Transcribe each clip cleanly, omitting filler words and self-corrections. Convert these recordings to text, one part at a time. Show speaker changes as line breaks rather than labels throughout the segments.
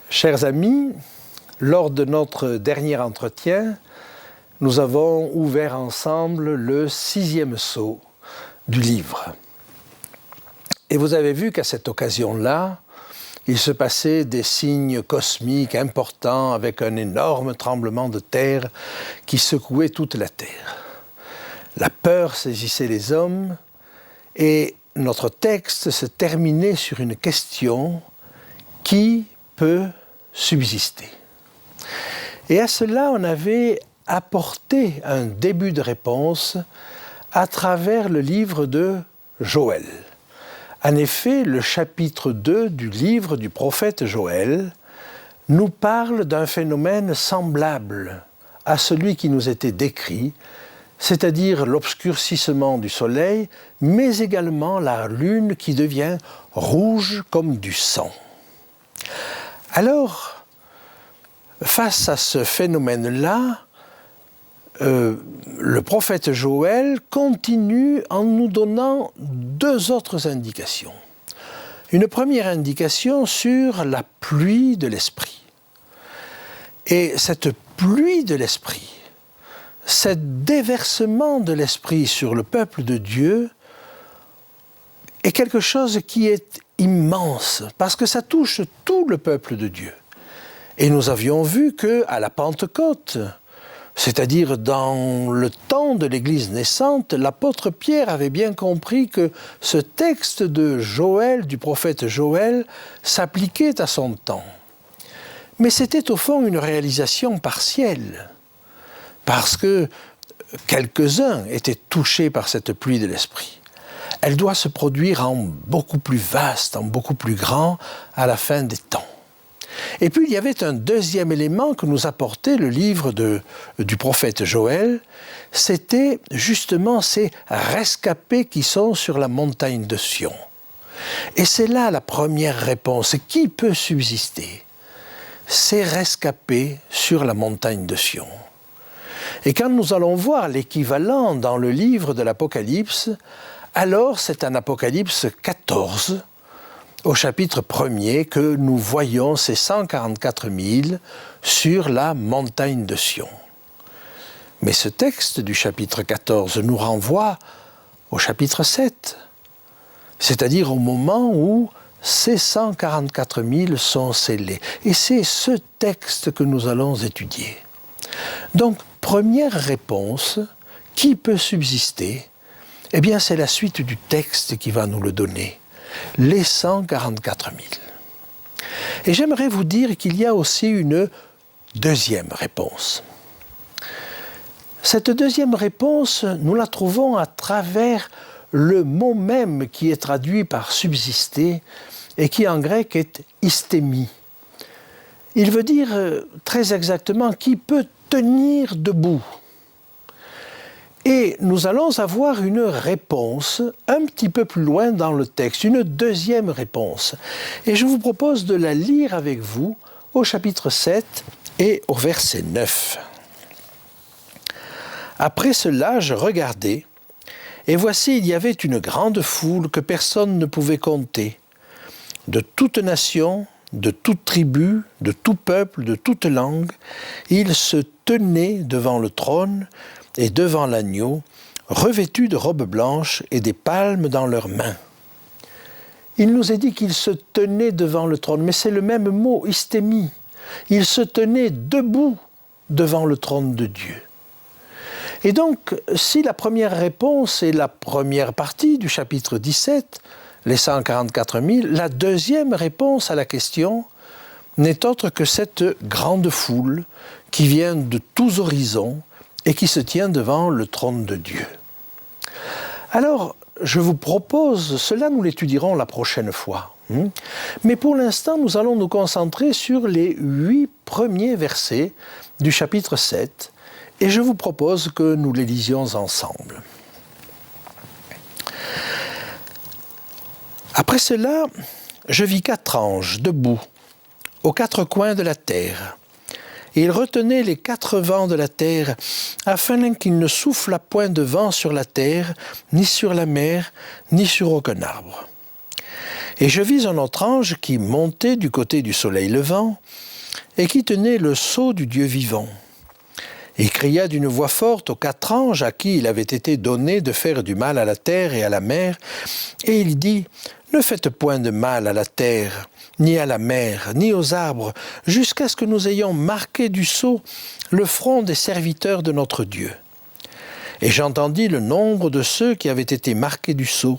Chers amis, lors de notre dernier entretien, nous avons ouvert ensemble le 6e sceau du livre. Et vous avez vu qu'à cette occasion-là, il se passait des signes cosmiques importants avec un énorme tremblement de terre qui secouait toute la terre. La peur saisissait les hommes et notre texte se terminait sur une question: qui peut subsister? Et à cela, on avait apporté un début de réponse à travers le livre de Joël. En effet, le chapitre 2 du livre du prophète Joël nous parle d'un phénomène semblable à celui qui nous était décrit, c'est-à-dire l'obscurcissement du soleil, mais également la lune qui devient rouge comme du sang. Alors, face à ce phénomène-là, le prophète Joël continue en nous donnant 2 autres indications. Une première indication sur la pluie de l'Esprit. Et cette pluie de l'Esprit, ce déversement de l'Esprit sur le peuple de Dieu est quelque chose qui est immense, parce que ça touche tout le peuple de Dieu. Et nous avions vu qu'à la Pentecôte, c'est-à-dire dans le temps de l'Église naissante, l'apôtre Pierre avait bien compris que ce texte de Joël, du prophète Joël, s'appliquait à son temps. Mais c'était au fond une réalisation partielle, parce que quelques-uns étaient touchés par cette pluie de l'Esprit. Elle doit se produire en beaucoup plus vaste, en beaucoup plus grand, à la fin des temps. Et puis il y avait un deuxième élément que nous apportait le livre du prophète Joël, c'était justement ces rescapés qui sont sur la montagne de Sion. Et c'est là la première réponse. Qui peut subsister? Ces rescapés sur la montagne de Sion. Et quand nous allons voir l'équivalent dans le livre de l'Apocalypse, alors c'est en Apocalypse 14, au chapitre 1er, que nous voyons ces 144 000 sur la montagne de Sion. Mais ce texte du chapitre 14 nous renvoie au chapitre 7, c'est-à-dire au moment où ces 144 000 sont scellés. Et c'est ce texte que nous allons étudier. Donc, première réponse, qui peut subsister? Eh bien, c'est la suite du texte qui va nous le donner. Les 144 000. Et j'aimerais vous dire qu'il y a aussi une deuxième réponse. Cette deuxième réponse, nous la trouvons à travers le mot même qui est traduit par subsister et qui en grec est istémie. Il veut dire très exactement qui peut tenir debout. Et nous allons avoir une réponse un petit peu plus loin dans le texte, une deuxième réponse. Et je vous propose de la lire avec vous au chapitre 7 et au verset 9. Après cela, je regardai, et voici, il y avait une grande foule que personne ne pouvait compter, de toute nation, de toute tribu, de tout peuple, de toute langue. Ils se tenaient devant le trône et devant l'agneau, revêtus de robes blanches et des palmes dans leurs mains. Il nous est dit qu'ils se tenaient devant le trône, mais c'est le même mot, istémie. Ils se tenaient debout devant le trône de Dieu. Et donc, si la première réponse est la première partie du chapitre 17, les 144 000, la deuxième réponse à la question n'est autre que cette grande foule qui vient de tous horizons et qui se tient devant le trône de Dieu. Alors, je vous propose, cela nous l'étudierons la prochaine fois. Mais pour l'instant, nous allons nous concentrer sur les 8 premiers versets du chapitre 7, et je vous propose que nous les lisions ensemble. Après cela, je vis 4 anges debout, aux 4 coins de la terre. Et ils retenaient les 4 vents de la terre, afin qu'il ne souffle point de vent sur la terre, ni sur la mer, ni sur aucun arbre. Et je vis un autre ange qui montait du côté du soleil levant, et qui tenait le sceau du Dieu vivant. Il cria d'une voix forte aux 4 anges à qui il avait été donné de faire du mal à la terre et à la mer, et il dit, « Ne faites point de mal à la terre, ni à la mer, ni aux arbres, jusqu'à ce que nous ayons marqué du sceau le front des serviteurs de notre Dieu. » Et j'entendis le nombre de ceux qui avaient été marqués du sceau,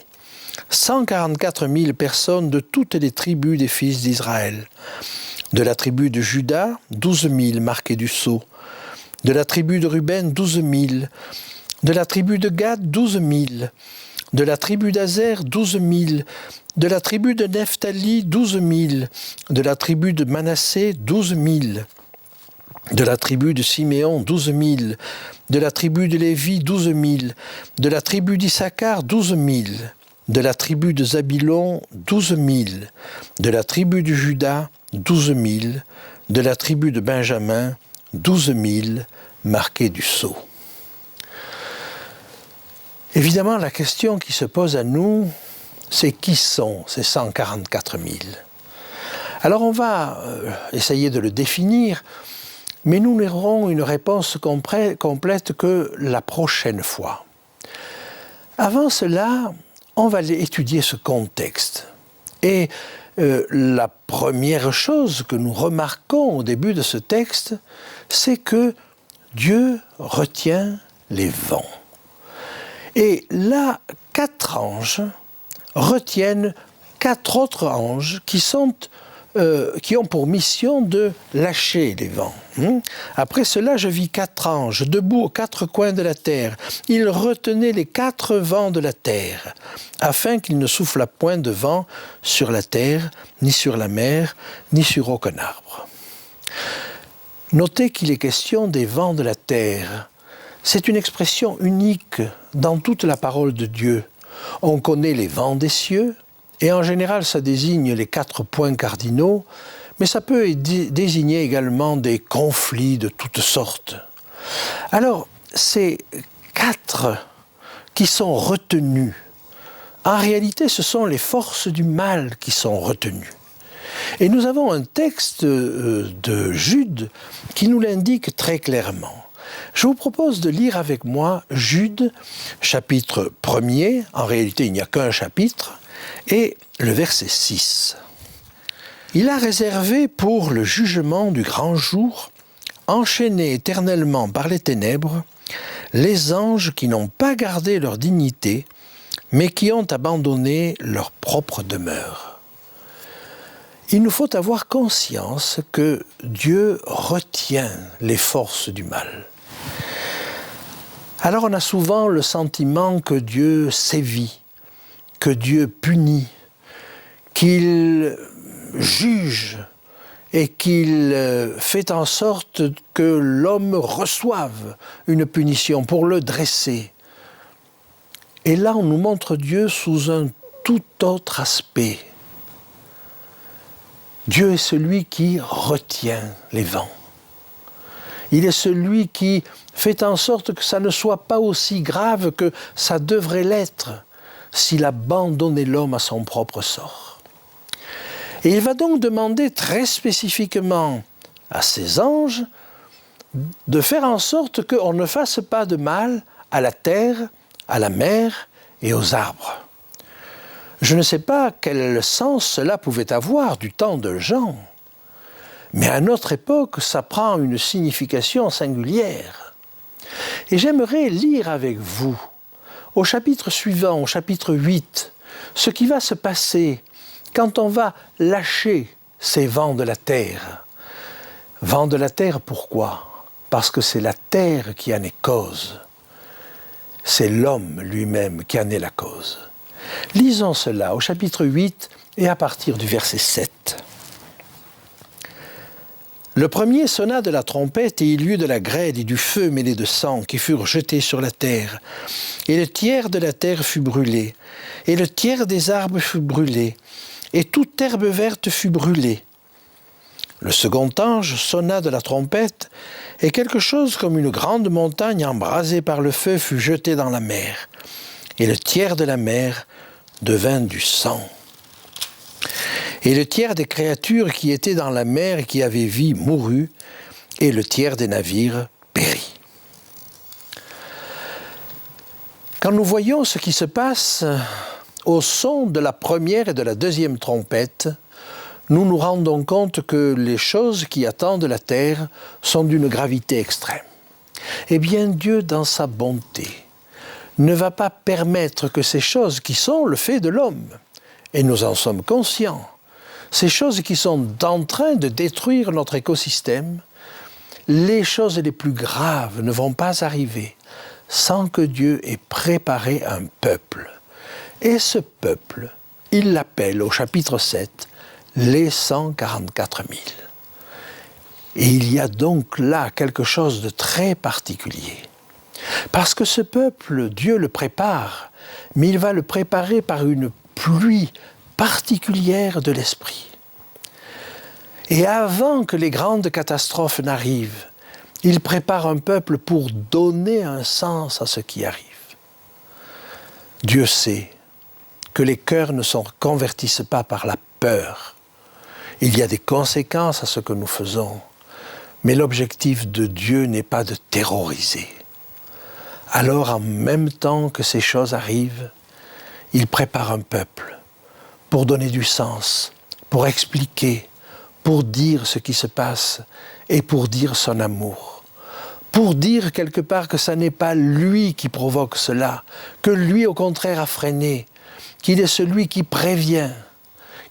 144 000 personnes de toutes les tribus des fils d'Israël. De la tribu de Juda, 12 000 marqués du sceau. De la tribu de Ruben, 12 000. De la tribu de Gad, 12 000. De la tribu d'Azer, 12 000. De la tribu de Nephtali, 12 000. De la tribu de Manassé, 12 000. De la tribu de Siméon, 12 000. De la tribu de Lévi, 12 000. De la tribu d'Issachar, 12 000. De la tribu de Zabilon, 12 000. De la tribu de Juda, 12 000. De la tribu de Benjamin, 12 000 marqués du sceau. Évidemment, la question qui se pose à nous, c'est qui sont ces 144 000 ? Alors on va essayer de le définir, mais nous n'aurons une réponse complète que la prochaine fois. Avant cela, on va étudier ce contexte. Et la première chose que nous remarquons au début de ce texte, c'est que Dieu retient les vents. Et là, 4 anges retiennent 4 autres anges qui ont pour mission de lâcher les vents. Après cela, je vis 4 anges debout aux 4 coins de la terre. Ils retenaient les 4 vents de la terre, afin qu'il ne souffle point de vent sur la terre, ni sur la mer, ni sur aucun arbre. Notez qu'il est question des vents de la terre. C'est une expression unique dans toute la parole de Dieu. On connaît les vents des cieux, et en général ça désigne les 4 points cardinaux, mais ça peut désigner également des conflits de toutes sortes. Alors, ces 4 qui sont retenus, en réalité ce sont les forces du mal qui sont retenues. Et nous avons un texte de Jude qui nous l'indique très clairement. Je vous propose de lire avec moi Jude, chapitre 1er, en réalité il n'y a qu'un chapitre, et le verset 6. « Il a réservé pour le jugement du grand jour, enchaînés éternellement par les ténèbres, les anges qui n'ont pas gardé leur dignité, mais qui ont abandonné leur propre demeure. » Il nous faut avoir conscience que Dieu retient les forces du mal. Alors on a souvent le sentiment que Dieu sévit, que Dieu punit, qu'il juge et qu'il fait en sorte que l'homme reçoive une punition pour le dresser. Et là on nous montre Dieu sous un tout autre aspect. Dieu est celui qui retient les vents. Il est celui qui fait en sorte que ça ne soit pas aussi grave que ça devrait l'être s'il abandonnait l'homme à son propre sort. Et il va donc demander très spécifiquement à ses anges de faire en sorte qu'on ne fasse pas de mal à la terre, à la mer et aux arbres. Je ne sais pas quel sens cela pouvait avoir du temps de Jean, mais à notre époque, ça prend une signification singulière. Et j'aimerais lire avec vous, au chapitre suivant, au chapitre 8, ce qui va se passer quand on va lâcher ces vents de la terre. Vents de la terre, pourquoi ? Parce que c'est la terre qui en est cause. C'est l'homme lui-même qui en est la cause. Lisons cela au chapitre 8 et à partir du verset 7. Le premier sonna de la trompette et il y eut de la grêle et du feu mêlé de sang qui furent jetés sur la terre. Et le tiers de la terre fut brûlé, et le tiers des arbres fut brûlé, et toute herbe verte fut brûlée. Le second ange sonna de la trompette, et quelque chose comme une grande montagne embrasée par le feu fut jetée dans la mer, et le tiers de la mer devint du sang. Et le tiers des créatures qui étaient dans la mer et qui avaient vie mourut, et le tiers des navires périt. Quand nous voyons ce qui se passe au son de la première et de la deuxième trompette, nous nous rendons compte que les choses qui attendent la terre sont d'une gravité extrême. Eh bien, Dieu, dans sa bonté, ne va pas permettre que ces choses qui sont le fait de l'homme, et nous en sommes conscients, ces choses qui sont en train de détruire notre écosystème, les choses les plus graves ne vont pas arriver sans que Dieu ait préparé un peuple. Et ce peuple, il l'appelle au chapitre 7, les 144 000. Et il y a donc là quelque chose de très particulier. Parce que ce peuple, Dieu le prépare, mais il va le préparer par une pluie particulière de l'esprit. Et avant que les grandes catastrophes n'arrivent, il prépare un peuple pour donner un sens à ce qui arrive. Dieu sait que les cœurs ne se convertissent pas par la peur. Il y a des conséquences à ce que nous faisons, mais l'objectif de Dieu n'est pas de terroriser. Alors, en même temps que ces choses arrivent, il prépare un peuple pour donner du sens, pour expliquer, pour dire ce qui se passe et pour dire son amour. Pour dire quelque part que ce n'est pas lui qui provoque cela, que lui au contraire a freiné, qu'il est celui qui prévient,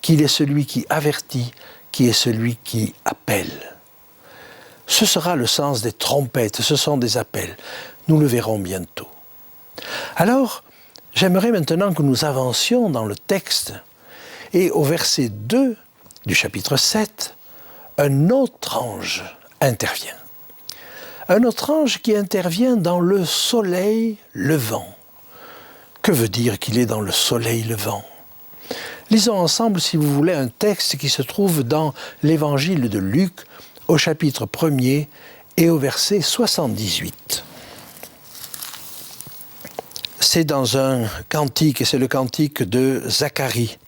qu'il est celui qui avertit, qui est celui qui appelle. Ce sera le sens des trompettes, ce sont des appels. Nous le verrons bientôt. Alors, j'aimerais maintenant que nous avancions dans le texte. Et au verset 2 du chapitre 7, un autre ange intervient. Un autre ange qui intervient dans le soleil levant. Que veut dire qu'il est dans le soleil levant ? Lisons ensemble, si vous voulez, un texte qui se trouve dans l'évangile de Luc, au chapitre 1er et au verset 78. C'est dans un cantique, et c'est le cantique de Zacharie,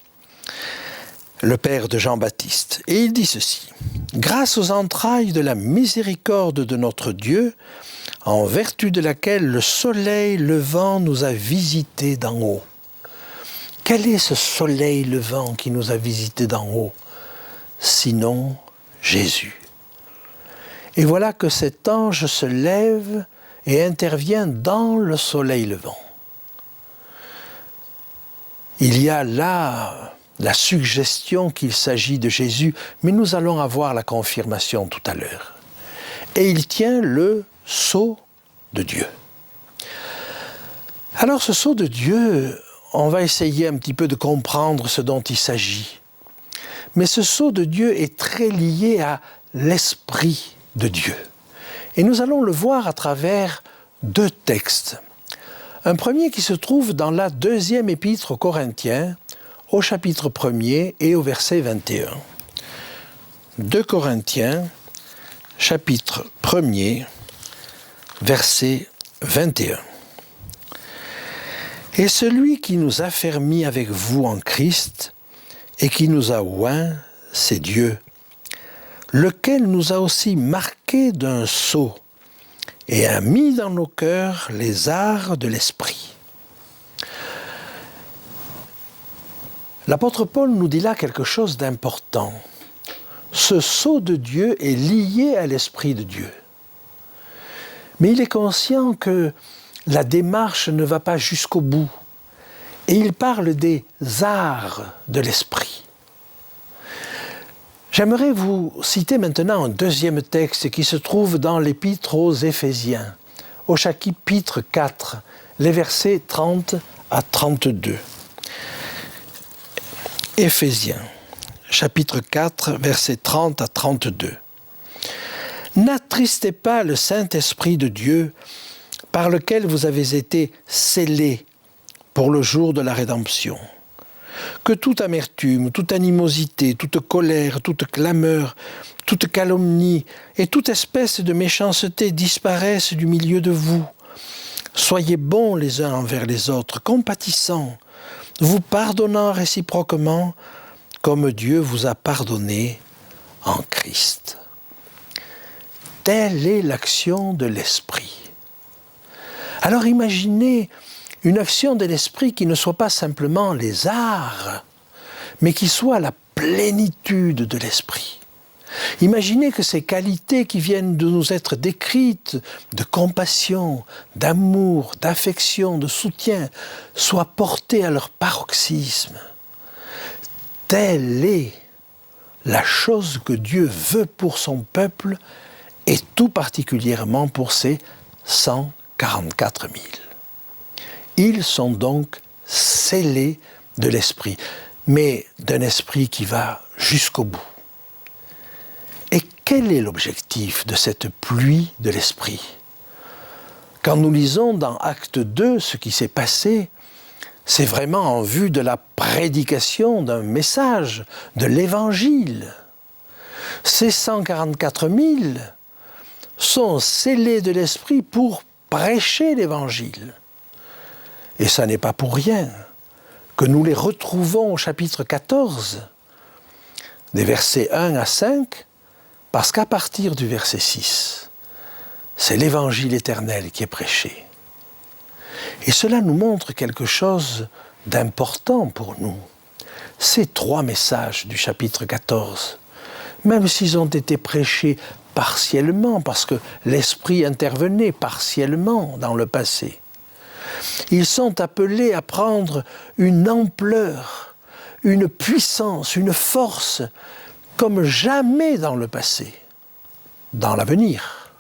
le père de Jean-Baptiste. Et il dit ceci: « Grâce aux entrailles de la miséricorde de notre Dieu, en vertu de laquelle le soleil levant nous a visités d'en haut. » Quel est ce soleil levant qui nous a visités d'en haut? Sinon Jésus. Et voilà que cet ange se lève et intervient dans le soleil levant. Il y a là la suggestion qu'il s'agit de Jésus, mais nous allons avoir la confirmation tout à l'heure. Et il tient le sceau de Dieu. Alors ce sceau de Dieu, on va essayer un petit peu de comprendre ce dont il s'agit. Mais ce sceau de Dieu est très lié à l'Esprit de Dieu. Et nous allons le voir à travers deux textes. Un premier qui se trouve dans la deuxième épître aux Corinthiens, au chapitre 1er et au verset 21. 2 Corinthiens, chapitre 1er, verset 21. « Et celui qui nous a fermis avec vous en Christ et qui nous a oints, c'est Dieu, lequel nous a aussi marqués d'un sceau et a mis dans nos cœurs les arts de l'esprit. » L'apôtre Paul nous dit là quelque chose d'important. Ce sceau de Dieu est lié à l'Esprit de Dieu. Mais il est conscient que la démarche ne va pas jusqu'au bout. Et il parle des arts de l'Esprit. J'aimerais vous citer maintenant un deuxième texte qui se trouve dans l'Épître aux Éphésiens, au chapitre 4, les versets 30 à 32. Éphésiens, chapitre 4, versets 30 à 32. N'attristez pas le Saint-Esprit de Dieu, par lequel vous avez été scellés pour le jour de la rédemption. Que toute amertume, toute animosité, toute colère, toute clameur, toute calomnie et toute espèce de méchanceté disparaissent du milieu de vous. Soyez bons les uns envers les autres, compatissants, vous pardonnant réciproquement, comme Dieu vous a pardonné en Christ. Telle est l'action de l'Esprit. Alors imaginez une action de l'Esprit qui ne soit pas simplement les arts, mais qui soit la plénitude de l'Esprit. Imaginez que ces qualités qui viennent de nous être décrites, de compassion, d'amour, d'affection, de soutien, soient portées à leur paroxysme. Telle est la chose que Dieu veut pour son peuple et tout particulièrement pour ses 144 000. Ils sont donc scellés de l'Esprit, mais d'un esprit qui va jusqu'au bout. Et quel est l'objectif de cette pluie de l'Esprit ? Quand nous lisons dans Acte 2 ce qui s'est passé, c'est vraiment en vue de la prédication d'un message, de l'Évangile. Ces 144 000 sont scellés de l'Esprit pour prêcher l'Évangile. Et ça n'est pas pour rien que nous les retrouvons au chapitre 14, des versets 1 à 5, parce qu'à partir du verset 6, c'est l'Évangile éternel qui est prêché. Et cela nous montre quelque chose d'important pour nous. Ces 3 messages du chapitre 14, même s'ils ont été prêchés partiellement, parce que l'Esprit intervenait partiellement dans le passé, ils sont appelés à prendre une ampleur, une puissance, une force, comme jamais dans le passé, dans l'avenir.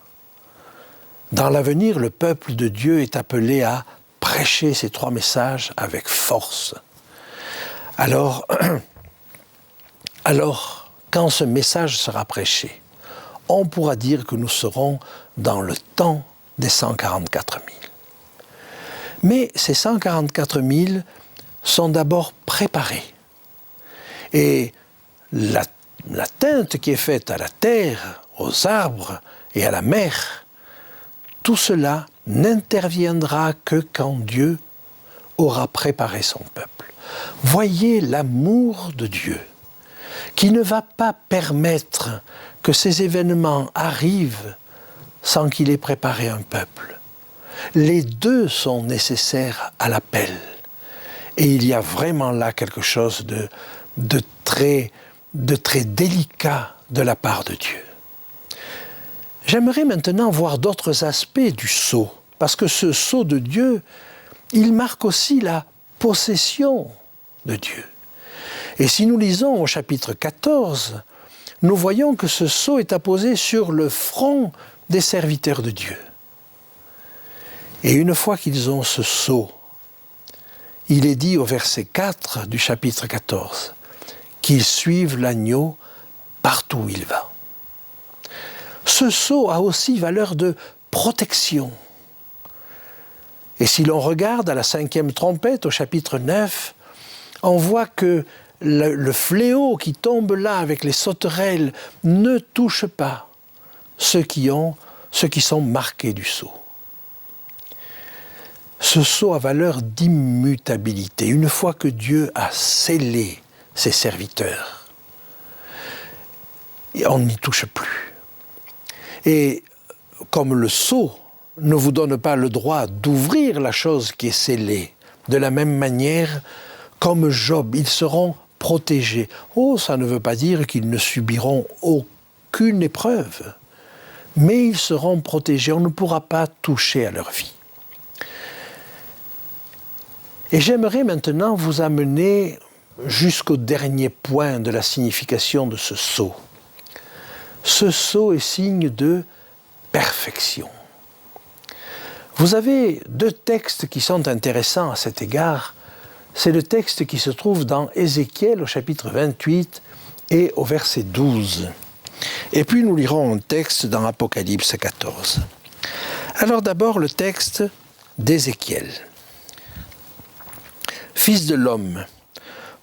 Dans l'avenir, le peuple de Dieu est appelé à prêcher ces 3 messages avec force. Alors, quand ce message sera prêché, on pourra dire que nous serons dans le temps des 144 000. Mais ces 144 000 sont d'abord préparés. Et l'atteinte qui est faite à la terre, aux arbres et à la mer, tout cela n'interviendra que quand Dieu aura préparé son peuple. Voyez l'amour de Dieu qui ne va pas permettre que ces événements arrivent sans qu'il ait préparé un peuple. Les deux sont nécessaires à l'appel. Et il y a vraiment là quelque chose de très délicat de la part de Dieu. J'aimerais maintenant voir d'autres aspects du sceau, parce que ce sceau de Dieu, il marque aussi la possession de Dieu. Et si nous lisons au chapitre 14, nous voyons que ce sceau est apposé sur le front des serviteurs de Dieu. Et une fois qu'ils ont ce sceau, il est dit au verset 4 du chapitre 14 qu'ils suivent l'agneau partout où il va. Ce sceau a aussi valeur de protection. Et si l'on regarde à la 5e trompette, au chapitre 9, on voit que le fléau qui tombe là avec les sauterelles ne touche pas ceux qui sont marqués du sceau. Ce sceau a valeur d'immutabilité. Une fois que Dieu a scellé ses serviteurs, on n'y touche plus. Et comme le sceau ne vous donne pas le droit d'ouvrir la chose qui est scellée, de la même manière, comme Job, ils seront protégés. Oh, ça ne veut pas dire qu'ils ne subiront aucune épreuve, mais ils seront protégés. On ne pourra pas toucher à leur vie. Et j'aimerais maintenant vous amener jusqu'au dernier point de la signification de ce sceau. Ce sceau est signe de perfection. Vous avez 2 textes qui sont intéressants à cet égard. c'est le texte qui se trouve dans Ézéchiel au chapitre 28 et au verset 12. Et puis nous lirons un texte dans Apocalypse 14. Alors d'abord le texte d'Ézéchiel. Fils de l'homme,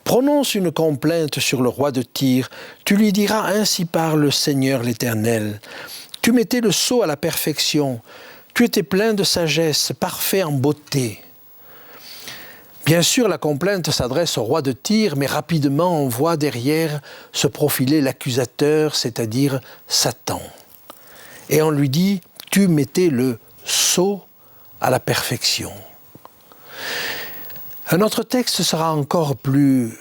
prononce une complainte sur le roi de Tyr. Tu lui diras, ainsi parle le Seigneur l'Éternel. Tu mettais le sceau à la perfection. Tu étais plein de sagesse, parfait en beauté. Bien sûr, la complainte s'adresse au roi de Tyr, mais rapidement on voit derrière se profiler l'accusateur, c'est-à-dire Satan. Et on lui dit, tu mettais le sceau à la perfection. Un autre texte sera encore plus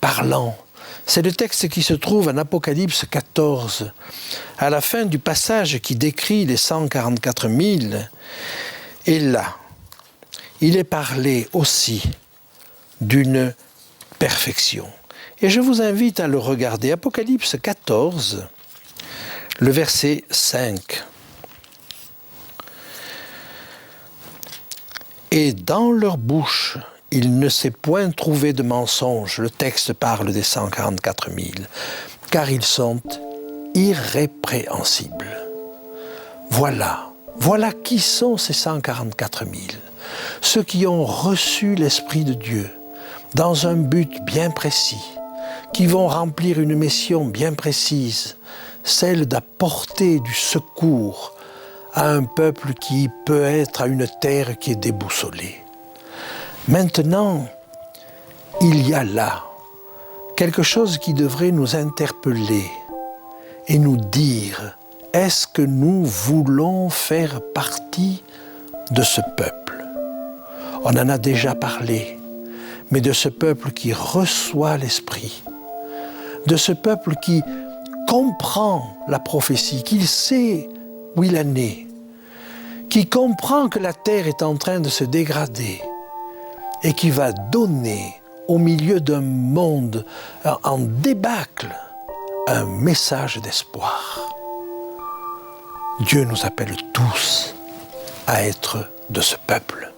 parlant. C'est le texte qui se trouve en Apocalypse 14, à la fin du passage qui décrit les 144 000. Et là, il est parlé aussi d'une perfection. Et je vous invite à le regarder. Apocalypse 14, le verset 5. Et dans leur bouche, il ne s'est point trouvé de mensonge. Le texte parle des 144 000, car ils sont irrépréhensibles. Voilà qui sont ces 144 000. Ceux qui ont reçu l'Esprit de Dieu dans un but bien précis, qui vont remplir une mission bien précise, celle d'apporter du secours à un peuple qui peut être à une terre qui est déboussolée. Maintenant, il y a là quelque chose qui devrait nous interpeller et nous dire, est-ce que nous voulons faire partie de ce peuple? On en a déjà parlé, mais de ce peuple qui reçoit l'Esprit, de ce peuple qui comprend la prophétie, qui sait où il en est, qui comprend que la terre est en train de se dégrader et qui va donner au milieu d'un monde en débâcle un message d'espoir. Dieu nous appelle tous à être de ce peuple.